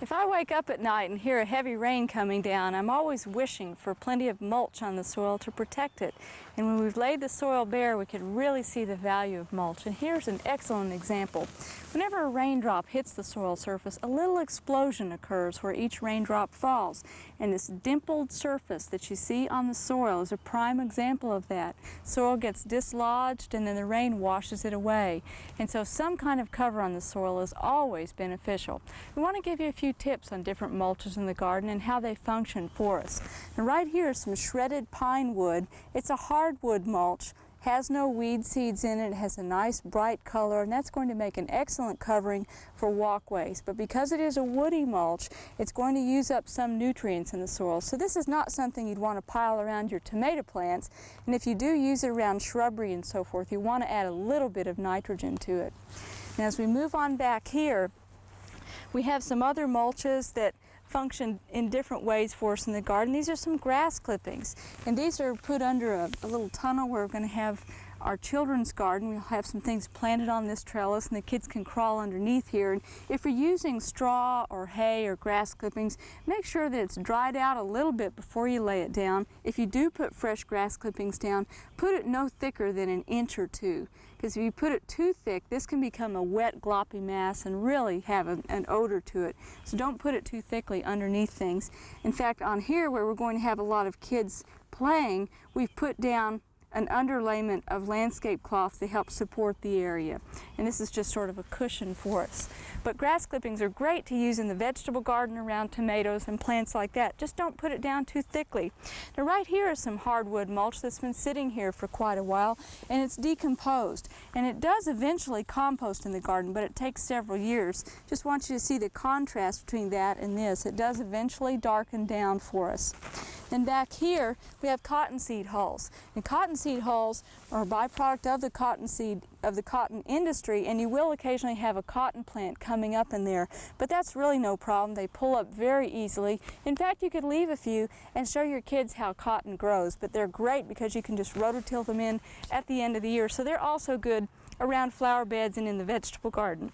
If I wake up at night and hear a heavy rain coming down, I'm always wishing for plenty of mulch on the soil to protect it. And when we've laid the soil bare, we can really see the value of mulch. And here's an excellent example. Whenever a raindrop hits the soil surface, a little explosion occurs where each raindrop falls. And this dimpled surface that you see on the soil is a prime example of that. Soil gets dislodged and then the rain washes it away. And so some kind of cover on the soil is always beneficial. We want to give you a few tips on different mulches in the garden and how they function for us. And right here is some shredded pine wood. It's a hardwood mulch, has no weed seeds in it, has a nice bright color, and that's going to make an excellent covering for walkways. But because it is a woody mulch, it's going to use up some nutrients in the soil. So this is not something you'd want to pile around your tomato plants, and if you do use it around shrubbery and so forth, you want to add a little bit of nitrogen to it. And as we move on back here, we have some other mulches that function in different ways for us in the garden. These are some grass clippings, and these are put under a little tunnel where we're going to have our children's garden. We'll have some things planted on this trellis and the kids can crawl underneath here. And if you're using straw or hay or grass clippings, make sure that it's dried out a little bit before you lay it down. If you do put fresh grass clippings down, put it no thicker than an inch or two, because if you put it too thick, this can become a wet gloppy mass and really have an odor to it. So don't put it too thickly underneath things. In fact, on here where we're going to have a lot of kids playing, we've put down an underlayment of landscape cloth to help support the area. And this is just sort of a cushion for us. But grass clippings are great to use in the vegetable garden around tomatoes and plants like that. Just don't put it down too thickly. Now right here is some hardwood mulch that's been sitting here for quite a while, and it's decomposed. And it does eventually compost in the garden, but it takes several years. Just want you to see the contrast between that and this. It does eventually darken down for us. Then back here we have cottonseed hulls. And cottonseed hulls are a byproduct of the cotton industry, and you will occasionally have a cotton plant coming up in there, but that's really no problem. They pull up very easily. In fact, you could leave a few and show your kids how cotton grows, but they're great because you can just rototill them in at the end of the year. So they're also good around flower beds and in the vegetable garden.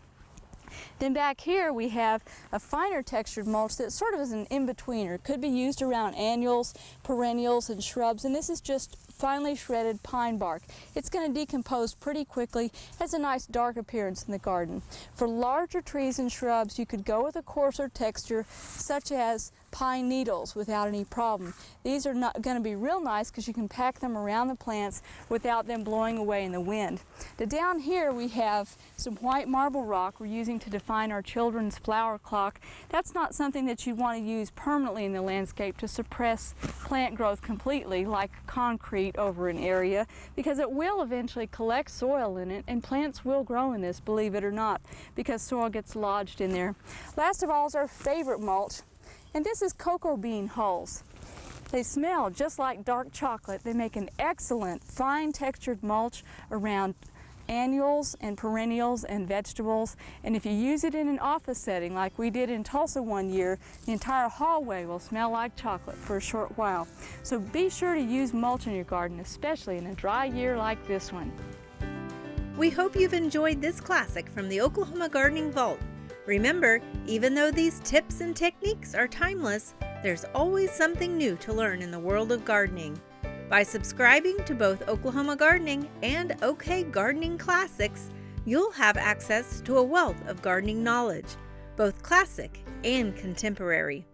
Then back here we have a finer textured mulch that sort of is an in-betweener. It could be used around annuals, perennials, and shrubs, and this is just finely shredded pine bark. It's going to decompose pretty quickly, has a nice dark appearance in the garden. For larger trees and shrubs, you could go with a coarser texture such as pine needles without any problem. These are not going to be real nice because you can pack them around the plants without them blowing away in the wind. Now down here we have some white marble rock we're using to define our children's flower clock. That's not something that you want to use permanently in the landscape to suppress plant growth completely like concrete over an area, because it will eventually collect soil in it and plants will grow in this, believe it or not, because soil gets lodged in there. Last of all is our favorite mulch, and this is cocoa bean hulls. They smell just like dark chocolate. They make an excellent fine textured mulch around annuals and perennials and vegetables, and if you use it in an office setting like we did in Tulsa one year, the entire hallway will smell like chocolate for a short while. So be sure to use mulch in your garden, especially in a dry year like this one. We hope you've enjoyed this classic from the Oklahoma Gardening Vault. Remember, even though these tips and techniques are timeless, there's always something new to learn in the world of gardening. By subscribing to both Oklahoma Gardening and OK Gardening Classics, you'll have access to a wealth of gardening knowledge, both classic and contemporary.